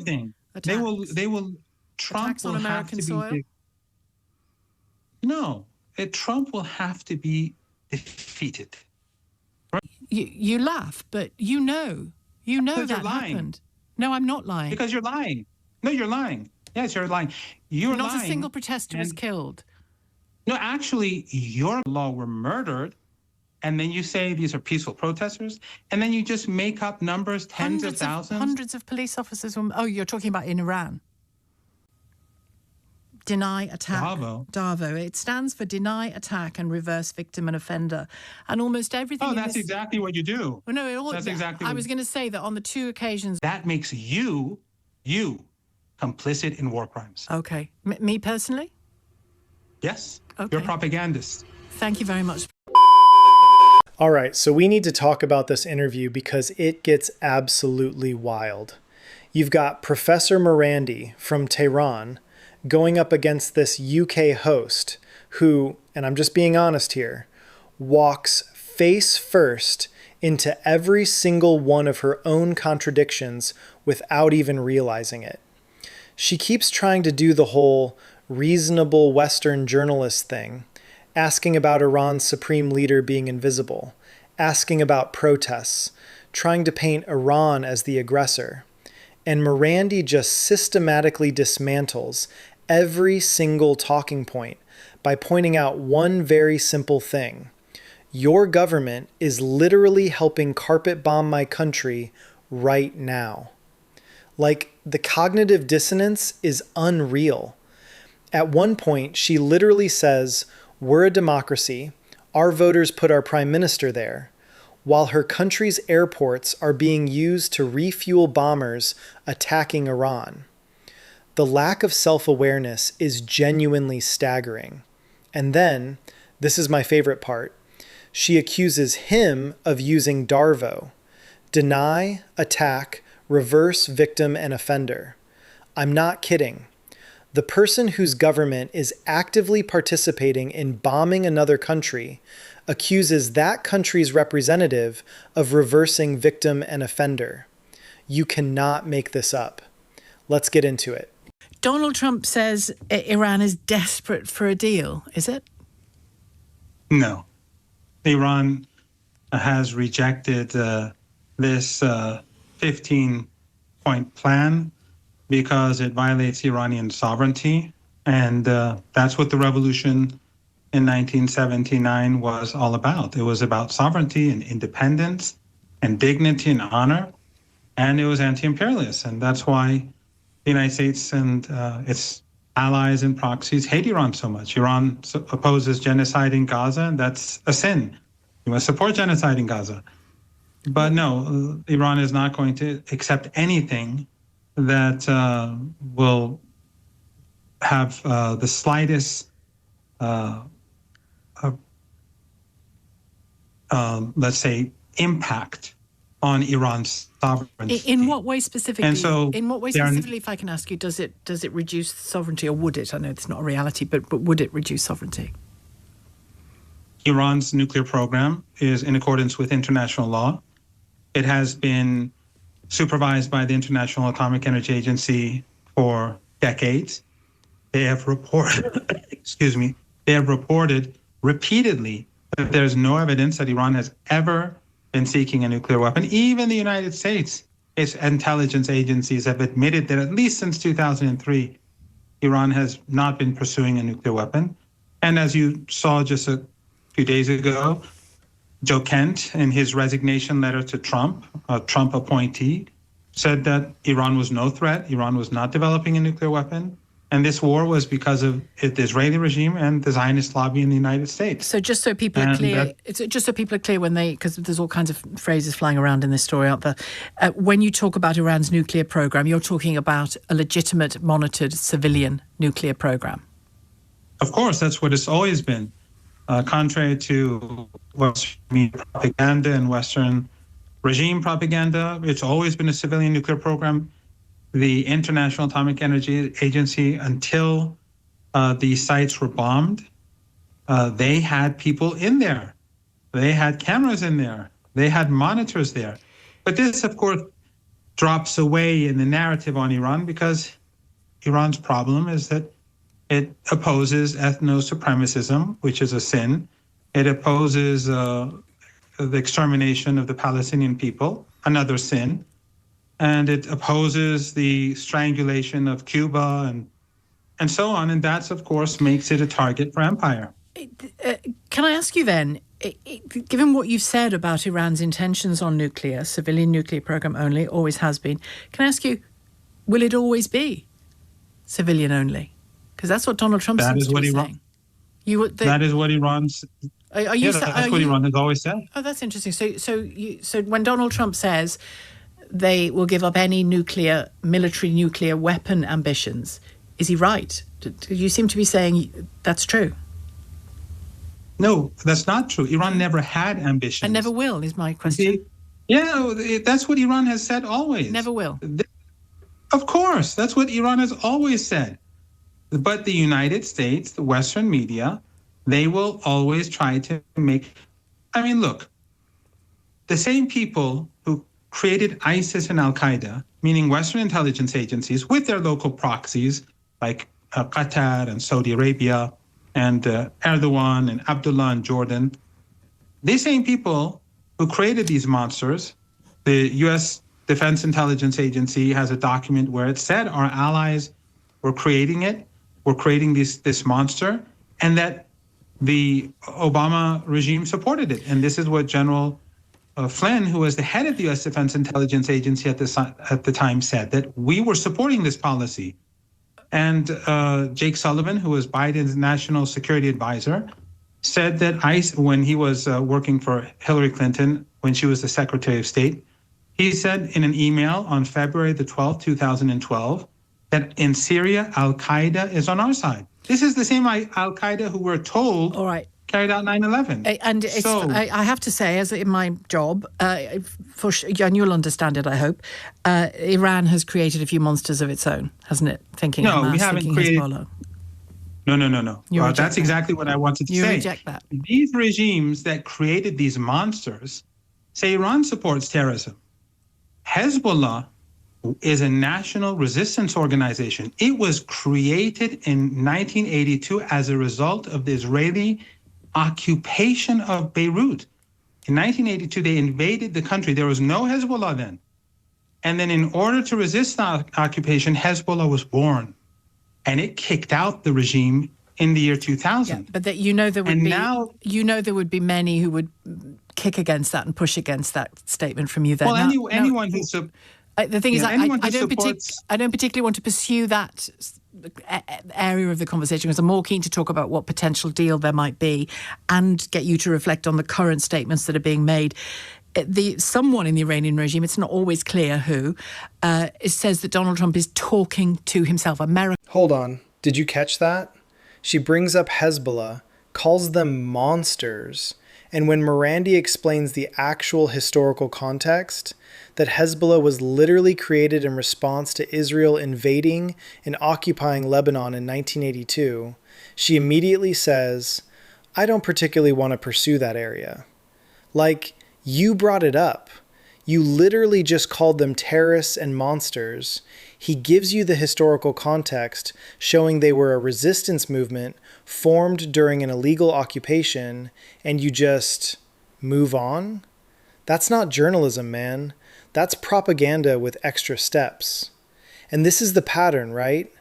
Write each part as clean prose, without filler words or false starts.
everything. Attacks. They will. Trump Attacks will on have American to soil? be. No, Trump will have to be defeated. You laugh, but you know Because that you're lying. happened. No, I'm not lying. Because you're lying. No, you're lying. Yes, you're lying. You're Not lying. a single protester was killed. No, actually, your law were murdered. And then you say these are peaceful protesters, and then you just make up numbers, tens of thousands. Hundreds of police officers were... Oh, you're talking about in Iran. Deny, attack, DAVO. It stands for deny, attack, and reverse victim and offender. And almost everything... Oh, that's exactly what you do. Well, no, that's exactly I was going to say that on the 2 occasions... That makes you complicit in war crimes. Okay. Me personally? Yes. Okay. You're a propagandist. Thank you very much. All right, so we need to talk about this interview because it gets absolutely wild. You've got Professor Marandi from Tehran going up against this UK host who, and I'm just being honest here, walks face first into every single one of her own contradictions without even realizing it. She keeps trying to do the whole reasonable Western journalist thing, asking about Iran's supreme leader being invisible, asking about protests, trying to paint Iran as the aggressor. And Marandi just systematically dismantles every single talking point by pointing out one very simple thing. Your government is literally helping carpet bomb my country right now. Like, the cognitive dissonance is unreal. At one point, she literally says, "We're a democracy. Our voters put our prime minister there," while her country's airports are being used to refuel bombers attacking Iran. The lack of self-awareness is genuinely staggering. And then, this is my favorite part, she accuses him of using DARVO, deny, attack, reverse victim and offender. I'm not kidding. The person whose government is actively participating in bombing another country accuses that country's representative of reversing victim and offender. You cannot make this up. Let's get into it. Donald Trump says Iran is desperate for a deal, is it? No. Iran has rejected this 15-point plan because it violates Iranian sovereignty. And that's what the revolution in 1979 was all about. It was about sovereignty and independence and dignity and honor. And it was anti-imperialist. And that's why the United States and its allies and proxies hate Iran so much. Iran opposes genocide in Gaza, and that's a sin. You must support genocide in Gaza. But no, Iran is not going to accept anything that will have the slightest, let's say, impact on Iran's sovereignty. In what way specifically? And so if I can ask you, does it reduce sovereignty, or would it? I know it's not a reality, but would it reduce sovereignty? Iran's nuclear program is in accordance with international law. It has been supervised by the International Atomic Energy Agency for decades. They have reported, they have reported repeatedly that there's no evidence that Iran has ever been seeking a nuclear weapon. Even the United States, its intelligence agencies have admitted that at least since 2003, Iran has not been pursuing a nuclear weapon. And as you saw just a few days ago, Joe Kent, in his resignation letter to Trump, a Trump appointee, said that Iran was no threat, Iran was not developing a nuclear weapon, and this war was because of the Israeli regime and the Zionist lobby in the United States. So just so people are clear, when because there's all kinds of phrases flying around in this story out there. When you talk about Iran's nuclear program, you're talking about a legitimate, monitored civilian nuclear program. Of course, that's what it's always been. Contrary to Western media propaganda and Western regime propaganda, it's always been a civilian nuclear program. The International Atomic Energy Agency, until these sites were bombed, they had people in there. They had cameras in there. They had monitors there. But this, of course, drops away in the narrative on Iran because Iran's problem is that it opposes ethno-supremacism, which is a sin. It opposes the extermination of the Palestinian people, another sin. And it opposes the strangulation of Cuba and so on. And that's, of course, makes it a target for empire. Can I ask you then, given what you've said about Iran's intentions on nuclear, civilian nuclear program only, always has been, can I ask you, will it always be civilian only? Because that's what Donald Trump seems to be saying. That is what Iran's... that's what Iran has always said. Oh, that's interesting. So when Donald Trump says they will give up any military nuclear weapon ambitions, is he right? You seem to be saying that's true. No, that's not true. Iran never had ambitions. And never will, is my question. That's what Iran has said always. Never will. Of course, that's what Iran has always said. But the United States, the Western media, they will always try to make... I mean, look, the same people who created ISIS and Al-Qaeda, meaning Western intelligence agencies with their local proxies like Qatar and Saudi Arabia and Erdogan and Abdullah in Jordan, these same people who created these monsters, the U.S. Defense Intelligence Agency has a document where it said our allies were creating this monster, and that the Obama regime supported it. And this is what General Flynn, who was the head of the U.S. Defense Intelligence Agency at the time, said, that we were supporting this policy. And Jake Sullivan, who was Biden's national security advisor, said that when he was working for Hillary Clinton, when she was the Secretary of State, he said in an email on February the 12th, 2012, that in Syria, Al-Qaeda is on our side. This is the same Al-Qaeda who we're told carried out 9/11. And I have to say, as in my job, and you'll understand it, I hope, Iran has created a few monsters of its own, hasn't it? Thinking Hamas, we haven't created... No. That's exactly what I wanted to say. You reject that. These regimes that created these monsters say Iran supports terrorism. Hezbollah is a national resistance organization. It was created in 1982 as a result of the Israeli occupation of Beirut. In 1982, they invaded the country. There was no Hezbollah then. And then in order to resist the occupation, Hezbollah was born. And it kicked out the regime in the year 2000. Yeah, but there would be many who would kick against that and push against that statement from you there. Well, anyone who... The thing is, I don't particularly want to pursue that area of the conversation because I'm more keen to talk about what potential deal there might be and get you to reflect on the current statements that are being made. Someone in the Iranian regime, it's not always clear who, it says that Donald Trump is talking to himself. Hold on. Did you catch that? She brings up Hezbollah, calls them monsters, and when Marandi explains the actual historical context, that Hezbollah was literally created in response to Israel invading and occupying Lebanon in 1982, she immediately says, I don't particularly want to pursue that area. Like, you brought it up. You literally just called them terrorists and monsters. He gives you the historical context showing they were a resistance movement formed during an illegal occupation, and you just move on? That's not journalism, man. That's propaganda with extra steps. And this is the pattern, right?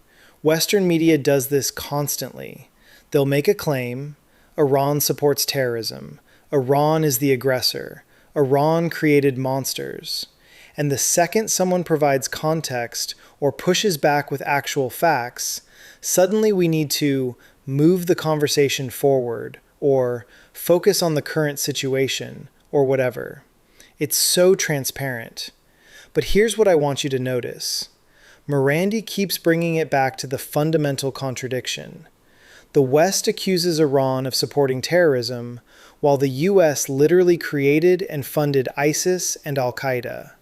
Western media does this constantly. They'll make a claim, Iran supports terrorism, Iran is the aggressor, Iran created monsters. And the second someone provides context or pushes back with actual facts, suddenly we need to move the conversation forward or focus on the current situation or whatever. It's so transparent. But here's what I want you to notice. Marandi keeps bringing it back to the fundamental contradiction. The West accuses Iran of supporting terrorism, while the US literally created and funded ISIS and Al-Qaeda.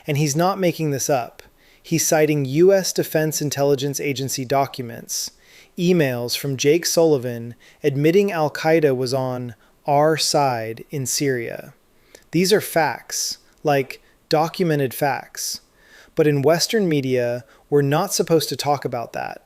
And he's not making this up. He's citing US Defense Intelligence Agency documents, emails from Jake Sullivan admitting Al-Qaeda was on our side in Syria. These are facts, like documented facts. But in Western media, we're not supposed to talk about that.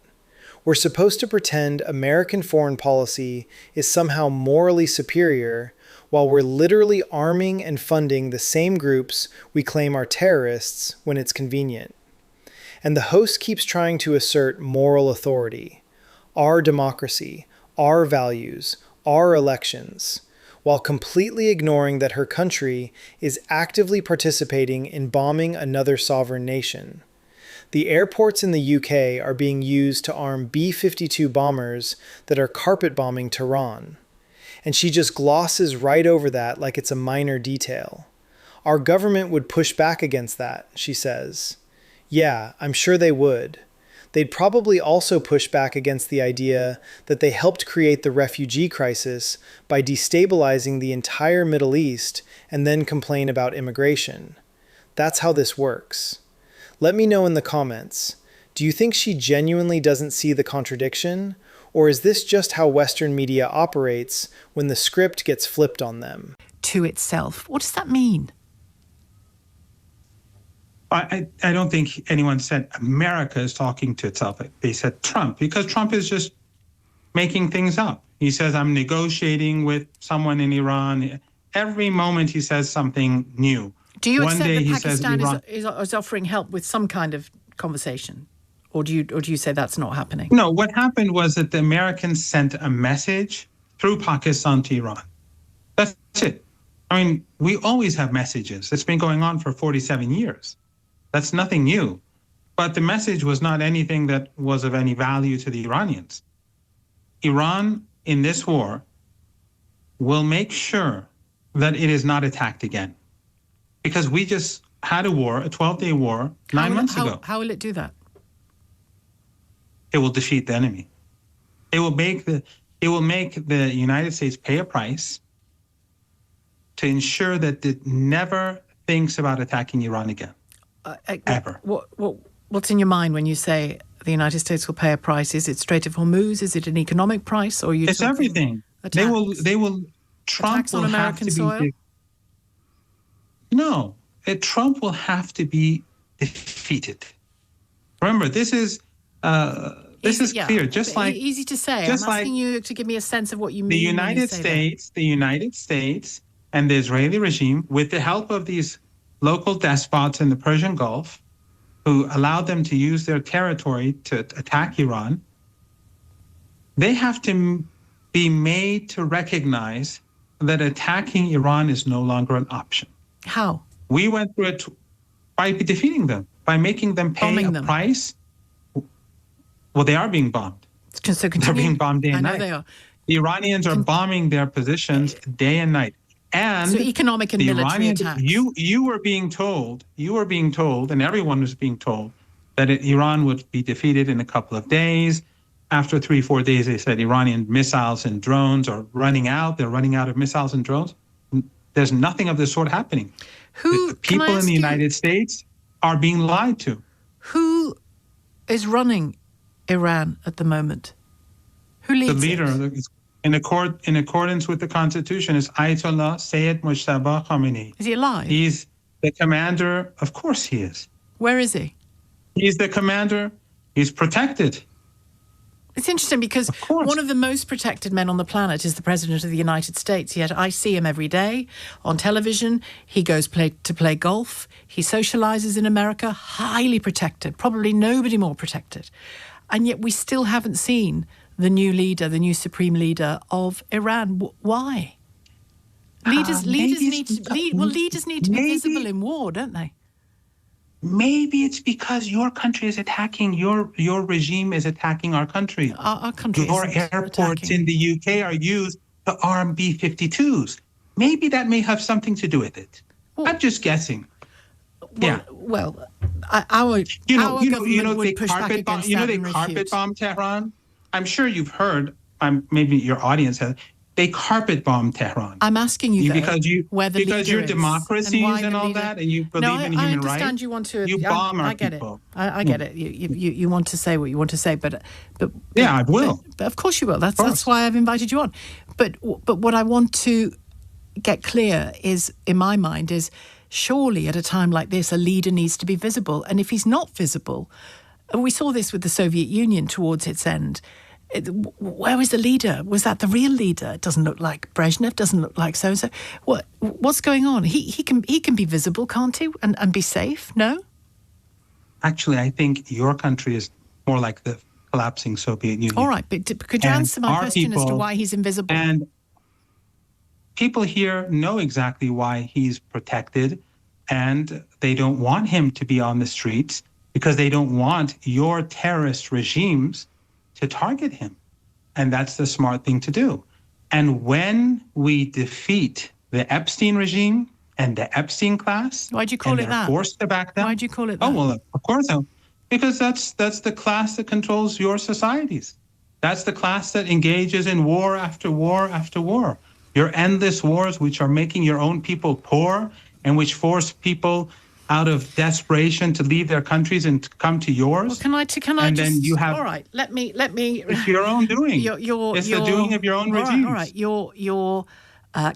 We're supposed to pretend American foreign policy is somehow morally superior while we're literally arming and funding the same groups we claim are terrorists when it's convenient. And the host keeps trying to assert moral authority, our democracy, our values, our elections, while completely ignoring that her country is actively participating in bombing another sovereign nation. The airports in the UK are being used to arm B-52 bombers that are carpet bombing Tehran. And she just glosses right over that like it's a minor detail. Our government would push back against that, she says. Yeah, I'm sure they would. They'd probably also push back against the idea that they helped create the refugee crisis by destabilizing the entire Middle East and then complain about immigration. That's how this works. Let me know in the comments. Do you think she genuinely doesn't see the contradiction? Or is this just how Western media operates when the script gets flipped on them? To itself. What does that mean? I don't think anyone said America is talking to itself. They said Trump, because Trump is just making things up. He says, I'm negotiating with someone in Iran. Every moment he says something new. Do you accept that Pakistan is offering help with some kind of conversation? Or do you say that's not happening? No, what happened was that the Americans sent a message through Pakistan to Iran. That's it. I mean, we always have messages. It's been going on for 47 years. That's nothing new. But the message was not anything that was of any value to the Iranians. Iran, in this war, will make sure that it is not attacked again. Because we just had a war, a 12-day war, 9 months ago. How will it do that? It will defeat the enemy. It will make the United States pay a price to ensure that it never thinks about attacking Iran again. Ever. What's in your mind when you say the United States will pay a price? Is it Strait of Hormuz? Is it an economic price? Or it's everything. Attacks? They will. Trump attacks will on American soil? No, Trump will have to be defeated. Remember, this is clear. Just like easy to say. I'm asking you to give me a sense of what you mean. The United States, and the Israeli regime, with the help of these local despots in the Persian Gulf, who allowed them to use their territory to attack Iran, they have to be made to recognize that attacking Iran is no longer an option. How? We went through it by defeating them, by making them pay a price. Well, they are being bombed. They're being bombed day and night. They are. The Iranians are bombing their positions day and night. And so economic and military attacks. You were being told, and everyone was being told, that Iran would be defeated in a couple of days. After 3-4 days, they said Iranian missiles and drones are running out. They're running out of missiles and drones. There's nothing of this sort happening. The people in the United States are being lied to. Who is running Iran at the moment? Who leads the leader? In accordance with the Constitution, is Ayatollah Sayyid Mujtaba Khamenei. Is he alive? He's the commander. Of course he is. Where is he? He's the commander. He's protected. It's interesting because one of the most protected men on the planet is the President of the United States. Yet I see him every day on television. He goes to play golf. He socializes in America, highly protected, probably nobody more protected. And yet we still haven't seen the new leader, the new supreme leader of Iran. Why? Leaders need to be visible in war, don't they? Maybe it's because your country is attacking, your regime is attacking our country. Our country Your airports in the UK are used to arm B-52s. Maybe that may have something to do with it. I'm just guessing. Our government would push back against that and refuse. Carpet bomb Tehran? I'm sure you've heard, maybe your audience has, they carpet bomb Tehran. I'm asking you because you're democracies and all that, and you believe in human rights. I understand you want to. You bomb our people. I get it. You want to say what you want to say, but yeah, I will. But of course you will. That's why I've invited you on. But what I want to get clear is, in my mind, is surely at a time like this, a leader needs to be visible. And if he's not visible, and we saw this with the Soviet Union towards its end, where was the leader? Was that the real leader? It doesn't look like Brezhnev, doesn't look like so-and-so. What's going on? He can be visible, can't he? And be safe? No? Actually, I think your country is more like the collapsing Soviet Union. All right, but could you answer my question as to why he's invisible? And people here know exactly why he's protected, and they don't want him to be on the streets because they don't want your terrorist regimes to target him. And that's the smart thing to do. And when we defeat the Epstein regime and the Epstein class, why'd you call it that? Forced to back down. Why'd you call it that? Oh, well, of course, because that's the class that controls your societies. That's the class that engages in war after war after war. Your endless wars, which are making your own people poor and which force people out of desperation to leave their countries and to come to yours. Well, can I and just, then you have, all right, let me. It's your own doing. It's the doing of your own regimes. All right, your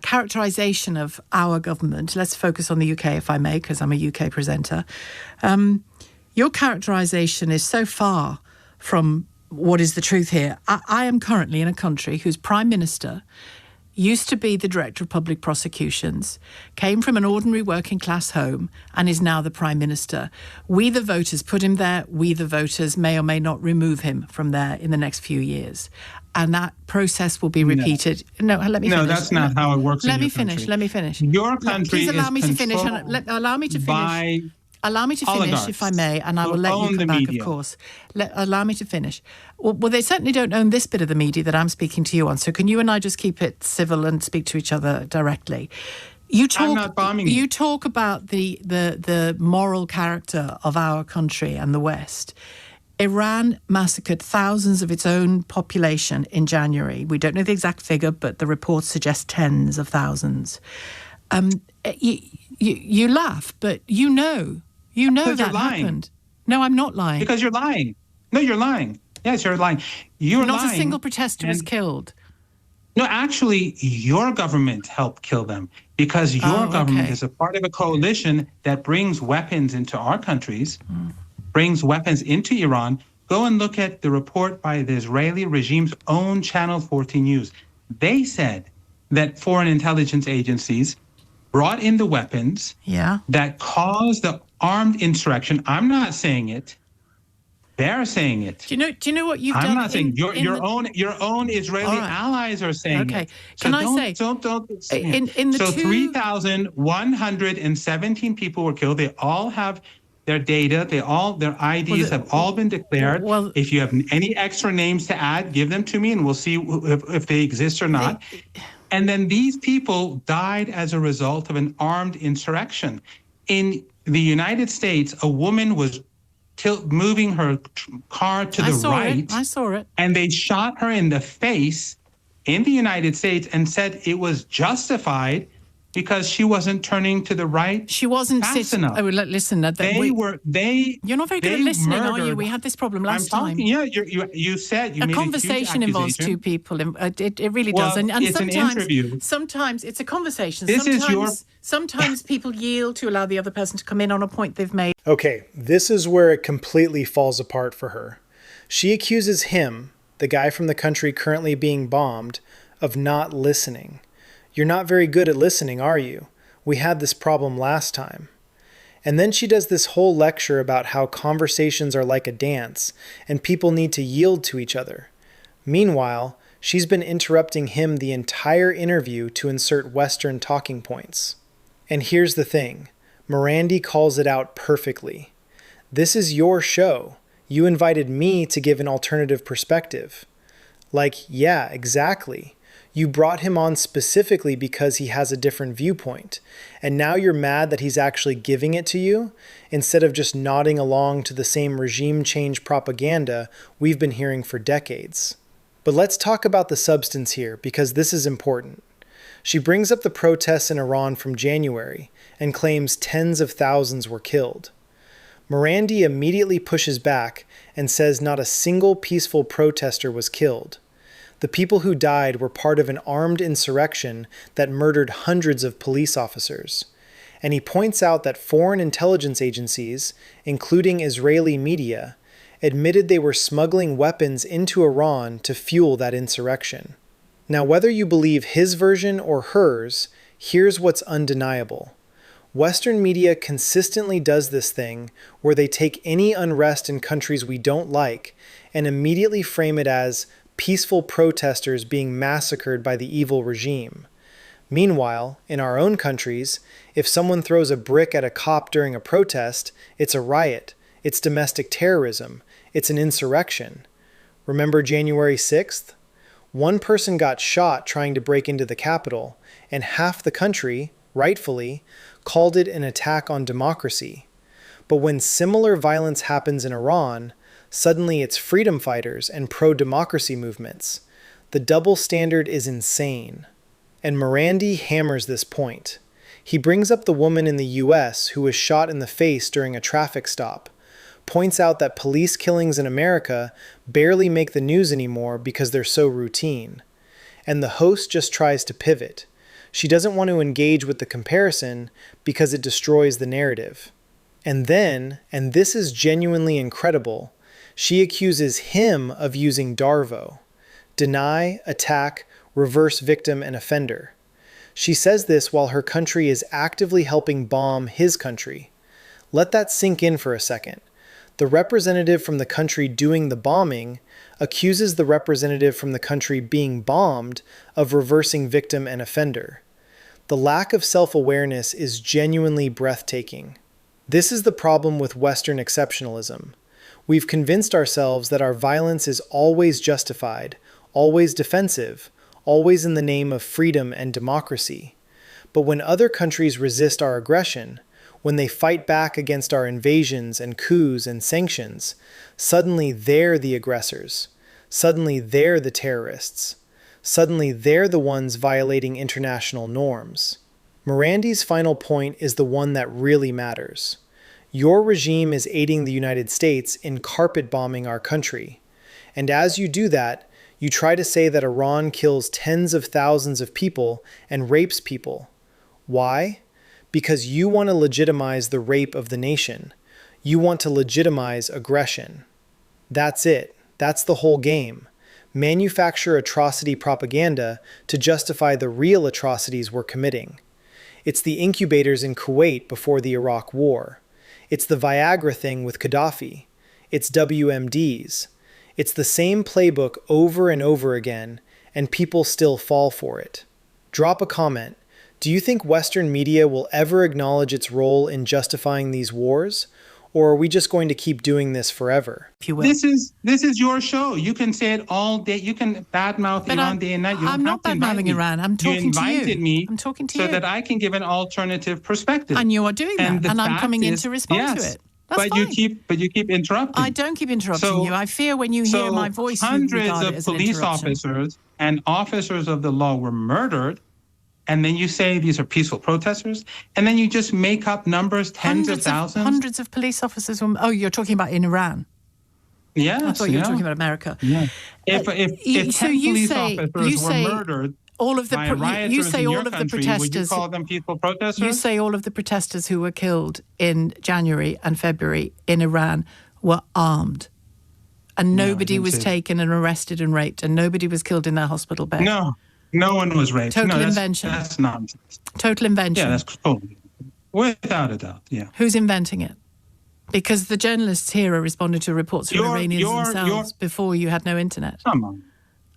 characterization of our government, let's focus on the UK, if I may, because I'm a UK presenter. Your characterization is so far from what is the truth here. I am currently in a country whose Prime Minister used to be the Director of Public Prosecutions, came from an ordinary working class home, and is now the Prime Minister. We, the voters, put him there. We, the voters, may or may not remove him from there in the next few years. And that process will be repeated. No, let me finish. No, that's not how it works in your country. Let me finish. Your country Please allow me to finish. Allow me to finish, if I may, and I will let you come back, media. of course. Allow me to finish. Well, they certainly don't own this bit of the media that I'm speaking to you on, so can you and I just keep it civil and speak to each other directly? I'm not bombing you. You talk about the moral character of our country and the West. Iran massacred thousands of its own population in January. We don't know the exact figure, but the reports suggest tens of thousands. You laugh, but you know that happened. No, I'm not lying. Because you're lying. No, you're lying. Yes, you're lying. You're not lying. A single protester was killed. No, actually, your government helped kill them because your government is a part of a coalition that brings weapons into our countries, brings weapons into Iran. Go and look at the report by the Israeli regime's own Channel 14 News. They said that foreign intelligence agencies brought in the weapons that caused the armed insurrection. I'm not saying it. They're saying it. Do you know what you've done? I'm not saying your own Israeli allies are saying it. So in the 3,117 people were killed. They all have their data. Their IDs have all been declared. Well, if you have any extra names to add, give them to me, and we'll see if they exist or not. And then these people died as a result of an armed insurrection. In the United States, a woman was moving her car to the right. I saw it. And they shot her in the face in the United States and said it was justified because she wasn't turning to the right. She wasn't sitting. Oh, listen. You're not very good at listening, are you? We had this problem last time. Yeah, you said you made a conversation involves two people. It really does. And it's an interview. Sometimes it's a conversation. Sometimes people yield to allow the other person to come in on a point they've made. Okay, this is where it completely falls apart for her. She accuses him, the guy from the country currently being bombed, of not listening. You're not very good at listening, are you? We had this problem last time. And then she does this whole lecture about how conversations are like a dance and people need to yield to each other. Meanwhile, she's been interrupting him the entire interview to insert Western talking points. And here's the thing. Marandi calls it out perfectly. This is your show. You invited me to give an alternative perspective. Yeah, exactly. You brought him on specifically because he has a different viewpoint. And now you're mad that he's actually giving it to you instead of just nodding along to the same regime change propaganda we've been hearing for decades. But let's talk about the substance here because this is important. She brings up the protests in Iran from January and claims tens of thousands were killed. Marandi immediately pushes back and says not a single peaceful protester was killed. The people who died were part of an armed insurrection that murdered hundreds of police officers. And he points out that foreign intelligence agencies, including Israeli media, admitted they were smuggling weapons into Iran to fuel that insurrection. Now, whether you believe his version or hers, here's what's undeniable. Western media consistently does this thing where they take any unrest in countries we don't like and immediately frame it as peaceful protesters being massacred by the evil regime. Meanwhile, in our own countries, if someone throws a brick at a cop during a protest, it's a riot, it's domestic terrorism, it's an insurrection. Remember January 6th? One person got shot trying to break into the Capitol, and half the country, rightfully, called it an attack on democracy. But when similar violence happens in Iran, suddenly it's freedom fighters and pro-democracy movements. The double standard is insane. And Marandi hammers this point. He brings up the woman in the US who was shot in the face during a traffic stop, points out that police killings in America barely make the news anymore because they're so routine. And the host just tries to pivot. She doesn't want to engage with the comparison because it destroys the narrative. And then, and this is genuinely incredible, she accuses him of using DARVO. Deny, attack, reverse victim and offender. She says this while her country is actively helping bomb his country. Let that sink in for a second. The representative from the country doing the bombing accuses the representative from the country being bombed of reversing victim and offender. The lack of self-awareness is genuinely breathtaking. This is the problem with Western exceptionalism. We've convinced ourselves that our violence is always justified, always defensive, always in the name of freedom and democracy. But when other countries resist our aggression, when they fight back against our invasions and coups and sanctions, suddenly they're the aggressors. Suddenly they're the terrorists. Suddenly they're the ones violating international norms. Marandi's final point is the one that really matters. Your regime is aiding the United States in carpet bombing our country. And as you do that, you try to say that Iran kills tens of thousands of people and rapes people. Why? Because you want to legitimize the rape of the nation. You want to legitimize aggression. That's it. That's the whole game. Manufacture atrocity propaganda to justify the real atrocities we're committing. It's the incubators in Kuwait before the Iraq War. It's the Viagra thing with Gaddafi. It's WMDs. It's the same playbook over and over again, and people still fall for it. Drop a comment. Do you think Western media will ever acknowledge its role in justifying these wars? Or are we just going to keep doing this forever? If you will. This is your show. You can say it all day. You can badmouth Iran day and night. I'm not badmouthing Iran. I'm talking to you. You invited me I'm talking to you. so that I can give an alternative perspective. And you are doing that. And I'm coming in to respond to it. That's fine. You keep interrupting. I don't keep interrupting you. I fear when you hear my voice, hundreds of police officers and officers of the law were murdered. And then you say these are peaceful protesters, and then you just make up numbers, tens of thousands. Hundreds of police officers. You're talking about in Iran. Yes, I thought you were talking about America. Yeah. If 10 police officers were murdered by rioters in your country, would you call them peaceful protesters? You say all of the protesters who were killed in January and February in Iran were armed, and nobody was taken and arrested and raped, and nobody was killed in their hospital bed. No one was raped. Total invention. That's nonsense. Total invention. Yeah, that's totally. Without a doubt, yeah. Who's inventing it? Because the journalists here are responding to reports from Iranians themselves before you had no internet. Come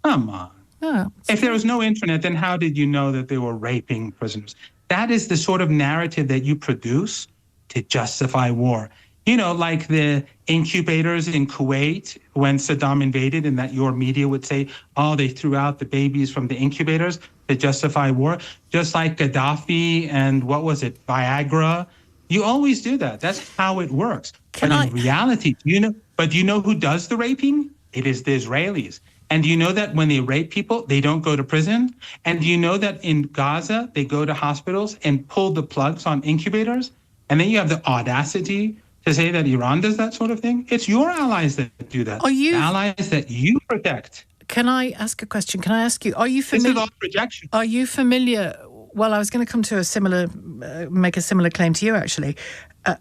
on. Oh, if there was no internet, then how did you know that they were raping prisoners? That is the sort of narrative that you produce to justify war. You know, like the incubators in Kuwait when Saddam invaded, and that your media would say, oh, they threw out the babies from the incubators to justify war. Just like Gaddafi and Viagra. You always do that. That's how it works. In reality, do you know who does the raping? It is the Israelis. And do you know that when they rape people, they don't go to prison? And do you know that in Gaza, they go to hospitals and pull the plugs on incubators? And then you have the audacity to say that Iran does that sort of thing? It's your allies that do that. The allies that you protect. Can I ask a question? Can I ask you, are you familiar? This is all projection. Are you familiar Well, I was going to come to make a similar claim to you, actually.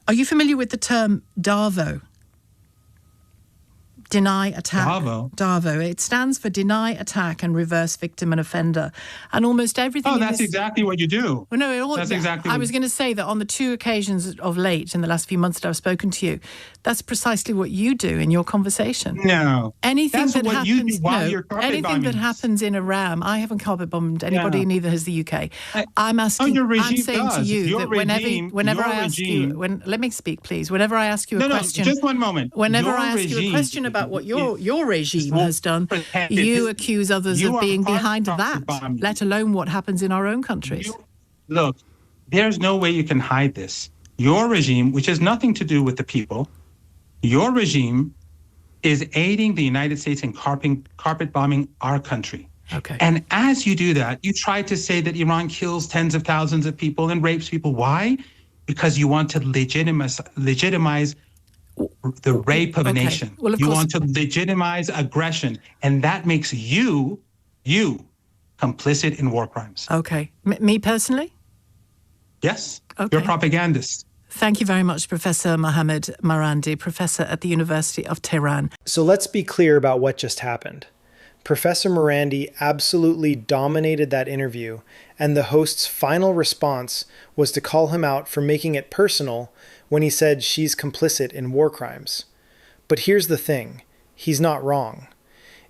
Are you familiar with the term DAVO? Deny, attack. DAVO. It stands for deny, attack, and reverse victim and offender. And almost everything. Oh, that's exactly what you do. Well, no, that's exactly. I was going to say that on the 2 occasions of late in the last few months that I've spoken to you, that's precisely what you do in your conversation. No, anything that's that what happens. You do while you're carpet anything bombing. that happens in Iran. I haven't carpet bombed anybody. Neither has the UK. I'm asking. Your regime I'm saying does. to you Your that regime, whenever I ask you, let me speak, please. Whenever I ask you a question, just one moment. Whenever I ask you a question about what your regime has done, you accuse others of being behind that, let alone what happens in our own countries. Look, there's no way you can hide this. Your regime, which has nothing to do with the people, your regime is aiding the United States in carpet bombing our country. Okay. And as you do that, you try to say that Iran kills tens of thousands of people and rapes people. Why? Because you want to legitimize the rape of a nation. Well, you want to legitimize aggression, and that makes you complicit in war crimes. Okay. Me personally? Yes. Okay. You're a propagandist. Thank you very much, Professor Mohammed Marandi, professor at the University of Tehran. So let's be clear about what just happened. Professor Marandi absolutely dominated that interview, and the host's final response was to call him out for making it personal when he said she's complicit in war crimes. But here's the thing, he's not wrong.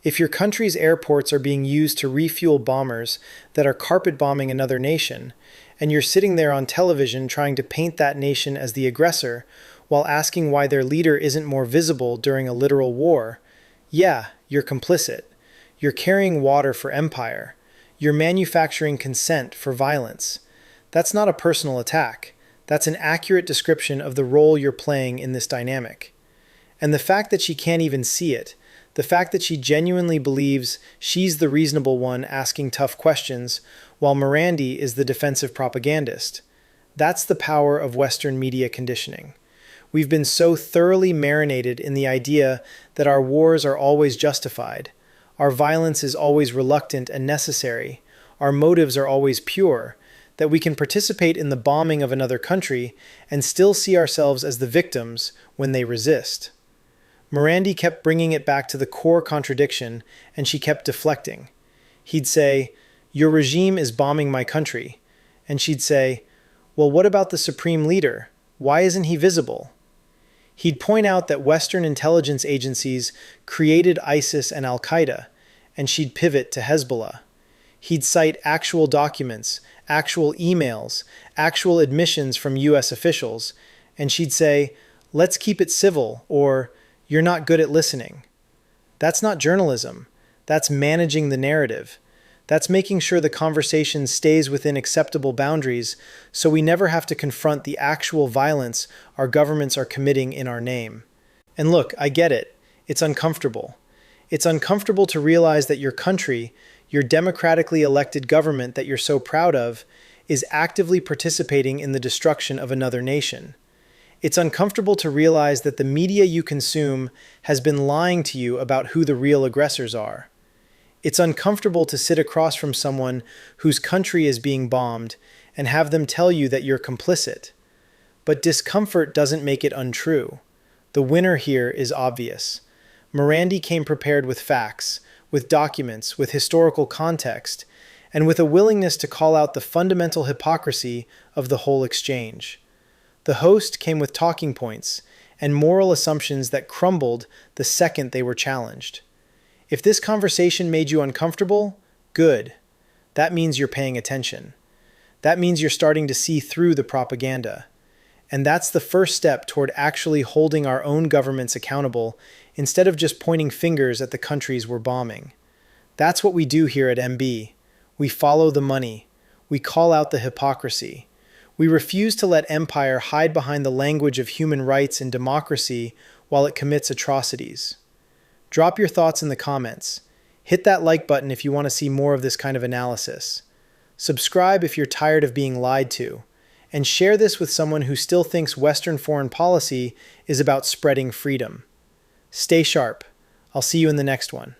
If your country's airports are being used to refuel bombers that are carpet bombing another nation, and you're sitting there on television trying to paint that nation as the aggressor while asking why their leader isn't more visible during a literal war, yeah, you're complicit. You're carrying water for empire. You're manufacturing consent for violence. That's not a personal attack. That's an accurate description of the role you're playing in this dynamic. And the fact that she can't even see it, the fact that she genuinely believes she's the reasonable one asking tough questions, while Marandi is the defensive propagandist, that's the power of Western media conditioning. We've been so thoroughly marinated in the idea that our wars are always justified, our violence is always reluctant and necessary, our motives are always pure, that we can participate in the bombing of another country and still see ourselves as the victims when they resist. Marandi kept bringing it back to the core contradiction, and she kept deflecting. He'd say, "Your regime is bombing my country." And she'd say, "Well, what about the supreme leader? Why isn't he visible?" He'd point out that Western intelligence agencies created ISIS and Al-Qaeda, and she'd pivot to Hezbollah. He'd cite actual documents, actual emails, actual admissions from US officials, and she'd say, "Let's keep it civil," or "You're not good at listening." That's not journalism. That's managing the narrative. That's making sure the conversation stays within acceptable boundaries so we never have to confront the actual violence our governments are committing in our name. And look, I get it. It's uncomfortable. It's uncomfortable to realize that your country, your democratically elected government that you're so proud of, is actively participating in the destruction of another nation. It's uncomfortable to realize that the media you consume has been lying to you about who the real aggressors are. It's uncomfortable to sit across from someone whose country is being bombed and have them tell you that you're complicit. But discomfort doesn't make it untrue. The winner here is obvious. Marandi came prepared with facts, with documents, with historical context, and with a willingness to call out the fundamental hypocrisy of the whole exchange. The host came with talking points and moral assumptions that crumbled the second they were challenged. If this conversation made you uncomfortable, good. That means you're paying attention. That means you're starting to see through the propaganda. And that's the first step toward actually holding our own governments accountable instead of just pointing fingers at the countries we're bombing. That's what we do here at MB. We follow the money. We call out the hypocrisy. We refuse to let empire hide behind the language of human rights and democracy while it commits atrocities. Drop your thoughts in the comments. Hit that like button if you want to see more of this kind of analysis. Subscribe if you're tired of being lied to. And share this with someone who still thinks Western foreign policy is about spreading freedom. Stay sharp. I'll see you in the next one.